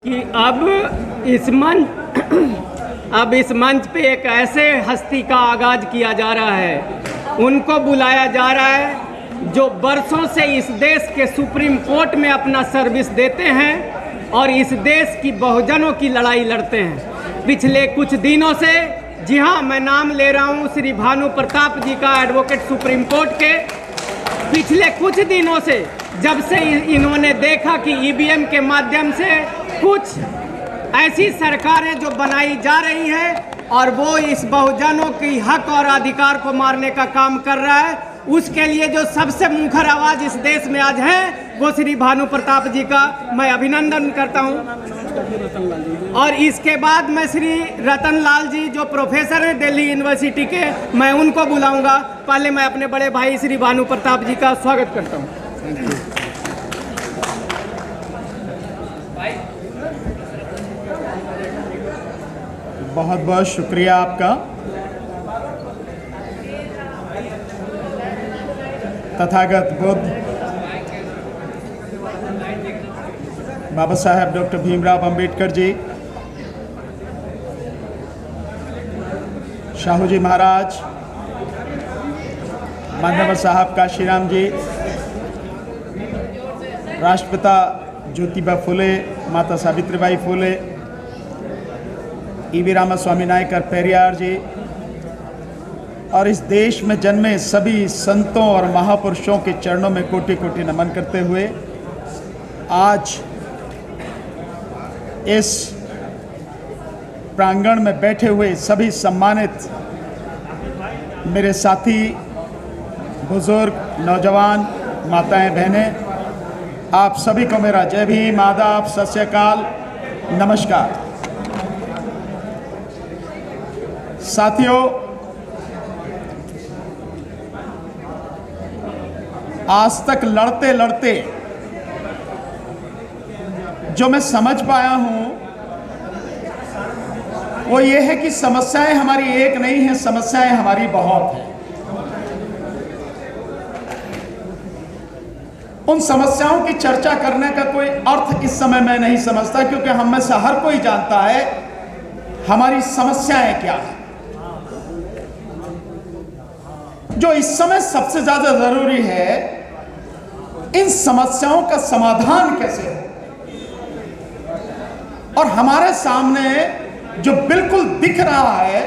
कि अब इस मंच पे एक ऐसे हस्ती का आगाज किया जा रहा है, उनको बुलाया जा रहा है जो बरसों से इस देश के सुप्रीम कोर्ट में अपना सर्विस देते हैं और इस देश की बहुजनों की लड़ाई लड़ते हैं। पिछले कुछ दिनों से, जी हाँ, मैं नाम ले रहा हूँ श्री भानु प्रताप जी का, एडवोकेट सुप्रीम कोर्ट के। पिछले कुछ दिनों से जब से इन्होंने देखा कि ईवीएम के माध्यम से कुछ ऐसी सरकारें जो बनाई जा रही है और वो इस बहुजनों की हक और अधिकार को मारने का काम कर रहा है, उसके लिए जो सबसे मुखर आवाज इस देश में आज है वो श्री भानु प्रताप जी का मैं अभिनंदन करता हूं। और इसके बाद मैं श्री रतन लाल जी जो प्रोफेसर हैं दिल्ली यूनिवर्सिटी के, मैं उनको बुलाऊंगा। पहले मैं अपने बड़े भाई श्री भानु प्रताप जी का स्वागत करता हूं। बहुत बहुत शुक्रिया आपका। तथागत बुद्ध बाबा साहेब डॉक्टर भीमराव अंबेडकर जी, शाहू जी महाराज, मानव साहब काशीराम जी, राष्ट्रपिता ज्योतिबा फुले, माता सावित्रीबाई फुले, ईवी रामास्वामी नायकर पेरियार जी और इस देश में जन्मे सभी संतों और महापुरुषों के चरणों में कोटि कोटि नमन करते हुए आज इस प्रांगण में बैठे हुए सभी सम्मानित मेरे साथी, बुजुर्ग, नौजवान, माताएं, बहनें, आप सभी को मेरा जय भीम, आदाब, सत श्री अकाल, नमस्कार। साथियों, आज तक लड़ते लड़ते जो मैं समझ पाया हूं वो ये है कि समस्याएं हमारी एक नहीं है, समस्याएं हमारी बहुत हैं। उन समस्याओं की चर्चा करने का कोई अर्थ इस समय मैं नहीं समझता, क्योंकि हम में से हर कोई जानता है हमारी समस्याएं क्या है। जो इस समय सबसे ज्यादा जरूरी है, इन समस्याओं का समाधान कैसे हो। और हमारे सामने जो बिल्कुल दिख रहा है,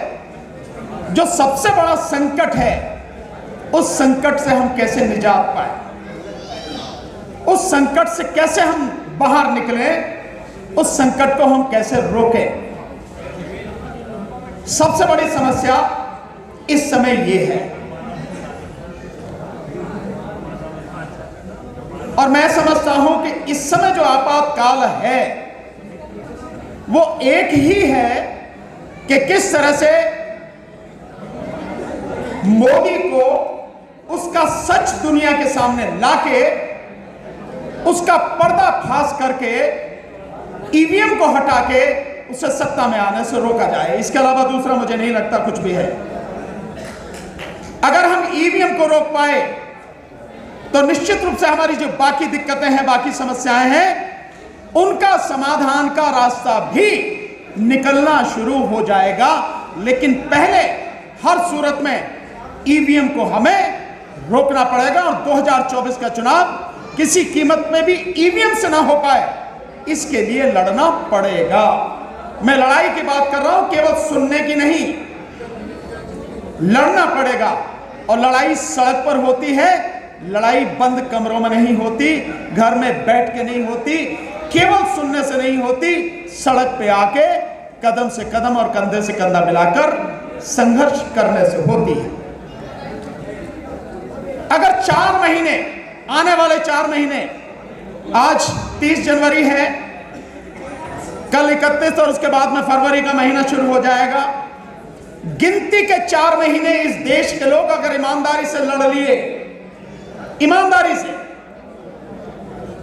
जो सबसे बड़ा संकट है, उस संकट से हम कैसे निजात पाए, उस संकट से कैसे हम बाहर निकलें, उस संकट को हम कैसे रोकें। सबसे बड़ी समस्या इस समय ये है। और मैं समझता हूं कि इस समय जो आपातकाल है वो एक ही है कि किस तरह से मोदी को उसका सच दुनिया के सामने लाके उसका पर्दाफाश करके ईवीएम को हटा के उसे सत्ता में आने से रोका जाए। इसके अलावा दूसरा मुझे नहीं लगता कुछ भी है। अगर हम ईवीएम को रोक पाए तो निश्चित रूप से हमारी जो बाकी दिक्कतें हैं, बाकी समस्याएं हैं, उनका समाधान का रास्ता भी निकलना शुरू हो जाएगा। लेकिन पहले हर सूरत में ईवीएम को हमें रोकना पड़ेगा और 2024 का चुनाव किसी कीमत में भी ईवीएम से ना हो पाए, इसके लिए लड़ना पड़ेगा। मैं लड़ाई की बात कर रहा हूं, केवल सुनने की नहीं, लड़ना पड़ेगा। और लड़ाई सड़क पर होती है, लड़ाई बंद कमरों में नहीं होती, घर में बैठ के नहीं होती, केवल सुनने से नहीं होती, सड़क पे आके कदम से कदम और कंधे से कंधा मिलाकर संघर्ष करने से होती है। अगर 4 महीने, आने वाले 4 महीने, आज 30 जनवरी है, कल 31 और उसके बाद में फरवरी का महीना शुरू हो जाएगा। गिनती के 4 महीने इस देश के लोग अगर ईमानदारी से लड़ लिए, ईमानदारी से,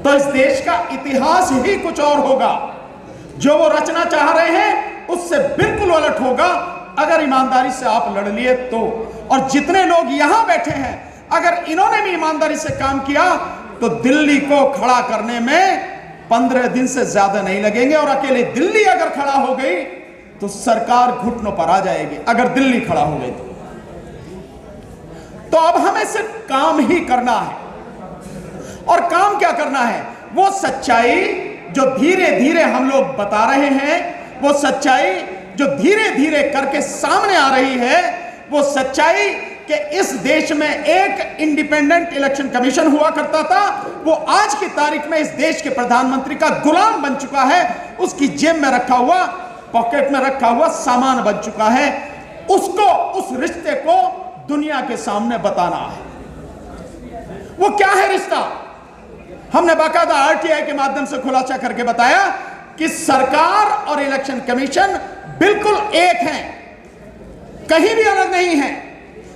तो इस देश का इतिहास ही कुछ और होगा। जो वो रचना चाह रहे हैं उससे बिल्कुल उलट होगा अगर ईमानदारी से आप लड़ लिए तो। और जितने लोग यहां बैठे हैं, अगर इन्होंने भी ईमानदारी से काम किया तो दिल्ली को खड़ा करने में 15 दिन से ज्यादा नहीं लगेंगे और अकेले दिल्ली अगर खड़ा हो गई तो सरकार घुटनों पर आ जाएगी। अगर दिल्ली खड़ा हो गई तो अब हमें सिर्फ काम ही करना है। और काम क्या करना है? वो सच्चाई जो धीरे धीरे हम लोग बता रहे हैं, वो सच्चाई जो धीरे धीरे करके सामने आ रही है, वो सच्चाई कि इस देश में एक इंडिपेंडेंट इलेक्शन कमीशन हुआ करता था, वो आज की तारीख में इस देश के प्रधानमंत्री का गुलाम बन चुका है, उसकी जेब में रखा हुआ, पॉकेट में रखा हुआ सामान बन चुका है। उसको, उस रिश्ते को दुनिया के सामने बताना है। वो क्या है रिश्ता? हमने बाकायदा आरटीआई के माध्यम से खुलासा करके बताया कि सरकार और इलेक्शन कमीशन बिल्कुल एक हैं, कहीं भी अलग नहीं है।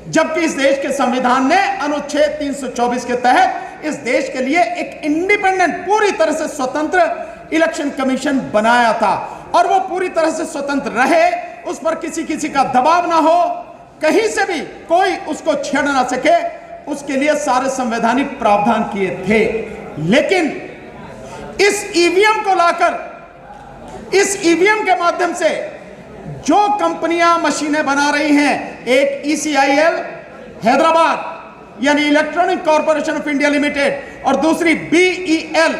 जबकि इस देश के संविधान ने अनुच्छेद 324 के तहत इस देश के लिए एक इंडिपेंडेंट, पूरी तरह से स्वतंत्र इलेक्शन कमीशन बनाया था और वो पूरी तरह से स्वतंत्र रहे, उस पर किसी का दबाव ना हो, कहीं से भी कोई उसको छेड़ ना सके, उसके लिए सारे संवैधानिक प्रावधान किए थे। लेकिन इस ईवीएम को लाकर, इस ईवीएम के माध्यम से जो कंपनियां मशीनें बना रही हैं, एक ECIL हैदराबाद यानी electronic corporation of India limited और दूसरी BEL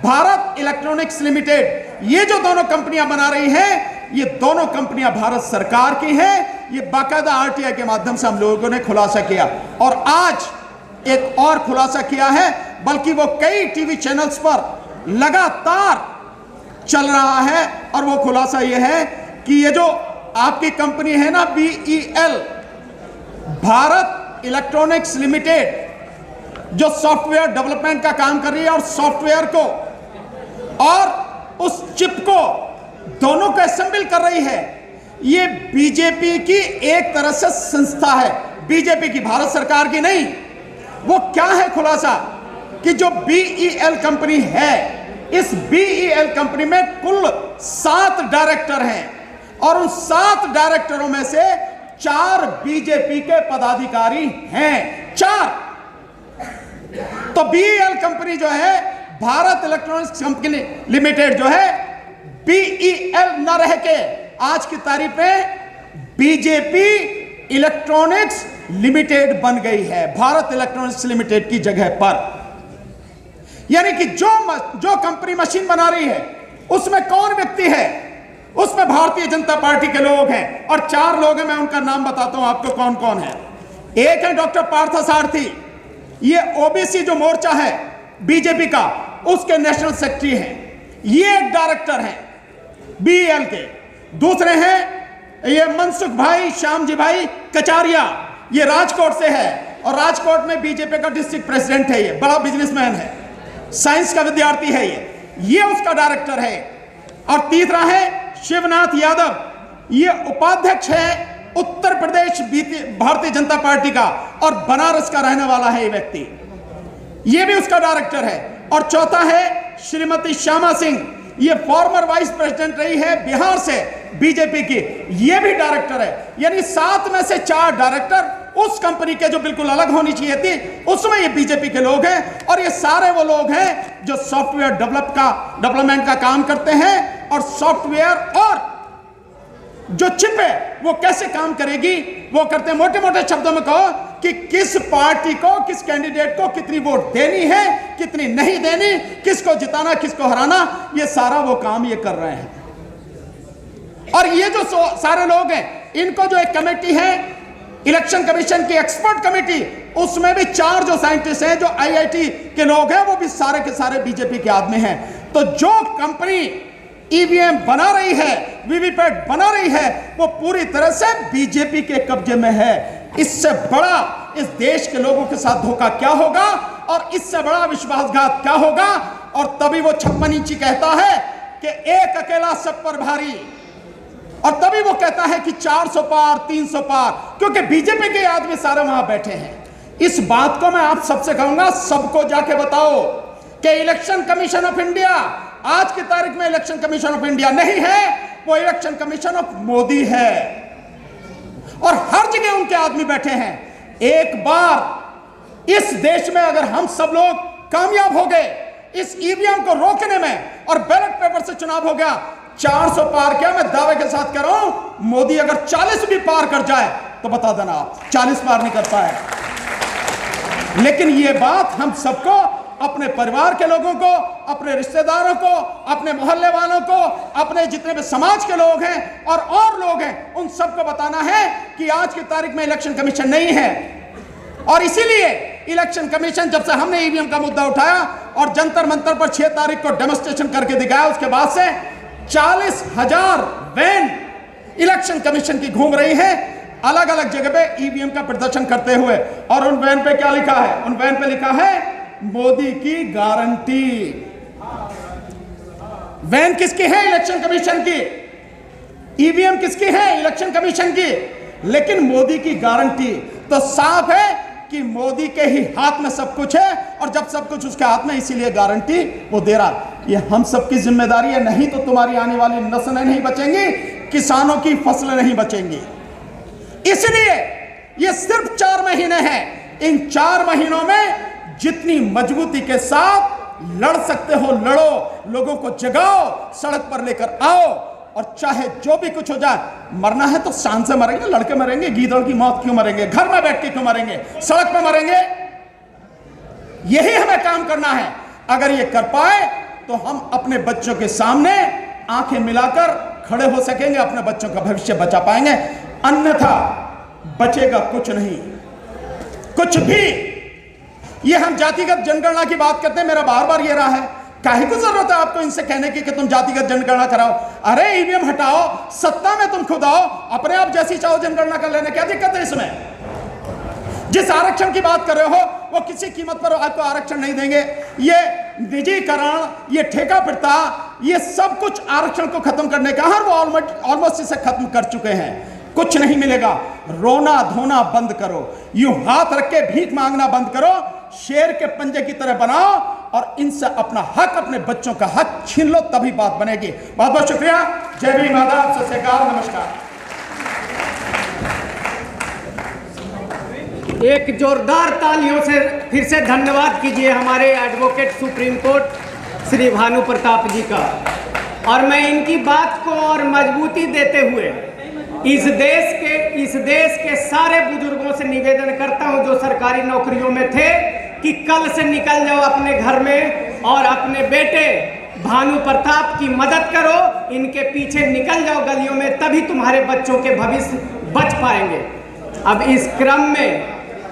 भारत इलेक्ट्रॉनिक्स लिमिटेड, ये जो दोनों कंपनियां बना रही हैं, ये दोनों कंपनियां भारत सरकार की हैं। ये बाकायदा आरटीआई के माध्यम से हम लोगों ने खुलासा किया और आज एक और खुलासा किया है, बल्कि वो कई टीवी चैनल्स पर लगातार चल रहा है। और वो खुलासा ये है कि ये जो आपकी कंपनी है ना BEL भारत इलेक्ट्रॉनिक्स लिमिटेड, जो सॉफ्टवेयर डेवलपमेंट का काम कर रही है और सॉफ्टवेयर को और उस चिप को दोनों को असेंबल कर रही है, ये बीजेपी की एक तरह से संस्था है, बीजेपी की, भारत सरकार की नहीं। वो क्या है खुलासा कि जो BEL कंपनी है, इस BEL कंपनी में कुल 7 डायरेक्टर हैं और उन 7 डायरेक्टरों में से 4 बीजेपी के पदाधिकारी हैं। 4। तो BEL कंपनी जो है, भारत इलेक्ट्रॉनिक्स कंपनी लिमिटेड जो है, BEL न रह के आज की तारीख में बीजेपी इलेक्ट्रॉनिक्स लिमिटेड बन गई है, भारत इलेक्ट्रॉनिक्स लिमिटेड की जगह पर। यानी कि जो कंपनी मशीन बना रही है, उसमें कौन व्यक्ति है? उसमें भारतीय जनता पार्टी के लोग हैं और 4 लोग हैं। मैं उनका नाम बताता हूं आपको कौन कौन है। एक है डॉक्टर पार्थसारथी, ये ओबीसी जो मोर्चा है बीजेपी का, उसके नेशनल सेक्रेटरी हैं, ये एक डायरेक्टर हैं BEL के। दूसरे हैं ये मनसुख भाई, श्यामजी भाई कचारिया, ये राजकोट से है और राजकोट में बीजेपी का डिस्ट्रिक्ट प्रेसिडेंट है, ये बड़ा बिजनेसमैन है, साइंस का विद्यार्थी है, ये उसका डायरेक्टर है। और तीसरा है शिवनाथ यादव, ये उपाध्यक्ष है उत्तर प्रदेश भारतीय जनता पार्टी का और बनारस का रहने वाला है ये व्यक्ति, ये भी उसका डायरेक्टर है। और चौथा है श्रीमती श्यामा सिंह, ये फॉर्मर वाइस प्रेसिडेंट रही है बिहार से बीजेपी की, ये भी डायरेक्टर है। यानी 7 में से 4 डायरेक्टर उस कंपनी के जो बिल्कुल अलग होनी चाहिए थी, उसमें ये बीजेपी के लोग हैं। और ये सारे वो लोग हैं जो सॉफ्टवेयर डेवलपमेंट का काम करते हैं और सॉफ्टवेयर और जो चिप है वो कैसे काम करेगी वो करते हैं। मोटे मोटे शब्दों में कहो कि किस पार्टी को, किस कैंडिडेट को कितनी वोट देनी है, कितनी नहीं देनी, किसको जिताना, किसको हराना, ये सारा वो काम ये कर रहे हैं। और ये जो सारे लोग हैं, इनको जो एक कमेटी है इलेक्शन कमीशन की एक्सपर्ट कमेटी, उसमें भी 4 जो साइंटिस्ट हैं, जो IIT के लोग हैं, वो भी सारे के सारे बीजेपी के आदमी हैं। तो जो कंपनी EVM बना रही है, वीवीपैट बना रही है, वो पूरी तरह से बीजेपी के कब्जे में है। इससे बड़ा इस देश के लोगों के साथ धोखा क्या होगा और इससे बड़ा विश्वासघात क्या होगा। और तभी वो 56 इंची कहता है कि एक अकेला सब पर भारी, और तभी वो कहता है कि 400 पार 300 पार, क्योंकि बीजेपी के आदमी सारे वहां बैठे हैं। इस बात को मैं आप सबसे कहूंगा, सबको जाके बताओ कि इलेक्शन कमीशन ऑफ इंडिया आज की तारीख में इलेक्शन कमीशन ऑफ इंडिया नहीं है, वो इलेक्शन कमीशन ऑफ मोदी है और हर जगह उनके आदमी बैठे हैं। एक बार इस देश में अगर हम सब लोग कामयाब हो गए इस ईवीएम को रोकने में और बैलेट पेपर से चुनाव हो गया। 400 पार किया, मैं दावे के साथ कह रहा हूं मोदी अगर 40 भी पार कर जाए तो बता देना आप 40 पार नहीं कर पाए। लेकिन यह बात हम सबको, अपने परिवार के लोगों को, अपने रिश्तेदारों को, अपने मोहल्ले वालों को, अपने जितने भी समाज के लोग हैं और लोग हैं, उन सबको बताना है कि आज की तारीख में इलेक्शन कमीशन नहीं है। और इसीलिए इलेक्शन कमीशन, जब से हमने ईवीएम का मुद्दा उठाया और जंतर मंतर पर 6 तारीख को डेमोन्स्ट्रेशन करके दिखाया, उसके बाद से 40,000 वैन इलेक्शन कमीशन की घूम रही है अलग अलग जगह पे ईवीएम का प्रदर्शन करते हुए। और उन वैन पे क्या लिखा है? उन वैन पे लिखा है मोदी की गारंटी। वैन किसकी है? इलेक्शन कमीशन की। ईवीएम किसकी है? इलेक्शन कमीशन की। लेकिन मोदी की गारंटी, तो साफ है कि मोदी के ही हाथ में सब कुछ है, और जब सब कुछ उसके हाथ में, इसीलिए गारंटी वो दे रहा। ये हम सबकी जिम्मेदारी है, नहीं तो तुम्हारी आने वाली नस्लें नहीं बचेंगी, किसानों की फसलें नहीं बचेंगी। इसलिए ये सिर्फ 4 महीने हैं। इन 4 महीनों में जितनी मजबूती के साथ लड़ सकते हो लड़ो, लोगों को जगाओ, सड़क पर लेकर आओ, और चाहे जो भी कुछ हो जाए, मरना है तो शान से मरेंगे, लड़के मरेंगे, गीदड़ की मौत क्यों मरेंगे, घर में बैठ के क्यों मरेंगे, सड़क पर मरेंगे। यही हमें काम करना है। अगर ये कर पाए तो हम अपने बच्चों के सामने आंखें मिलाकर खड़े हो सकेंगे, अपने बच्चों का भविष्य बचा पाएंगे। अन्यथा बचेगा कुछ नहीं, कुछ भी। ये हम जातिगत जनगणना की बात करते हैं, मेरा बार बार ये रहा है, काहे को जरूरत है आपको इनसे कहने की कि तुम जातिगत जनगणना कराओ? अरे ईवीएम हटाओ, सत्ता में तुम खुद आओ, अपने आप जैसी चाहो जनगणना कर लेने, क्या दिक्कत है इसमें? जिस आरक्षण की बात कर रहे हो वो किसी कीमत पर आपको आरक्षण नहीं देंगे। ये निजीकरण, ये ठेका प्रथा, ये सब कुछ आरक्षण को खत्म करने का, हर वो ऑलमोस्ट इसे खत्म कर चुके हैं। कुछ नहीं मिलेगा। रोना धोना बंद करो, यूं हाथ रख के भीख मांगना बंद करो, शेर के पंजे की तरह बनाओ, और इनसे अपना हक, अपने बच्चों का हक छीन लो, तभी बात बनेगी। बहुत बहुत शुक्रिया। जय भीम, आदाब, सत श्री अकाल, नमस्कार। एक जोरदार तालियों से फिर से धन्यवाद कीजिए हमारे advocate supreme court Shri Bhanu Pratap ji का। और मैं इनकी बात को और मजबूती देते हुए इस देश के सारे बुजुर्गों से निवेदन करता हूं जो सरकारी नौकरियों में थे, कि कल से निकल जाओ अपने घर में और अपने बेटे भानु प्रताप की मदद करो, इनके पीछे निकल जाओ गलियों में, तभी तुम्हारे बच्चों के भविष्य बच पाएंगे। अब इस क्रम में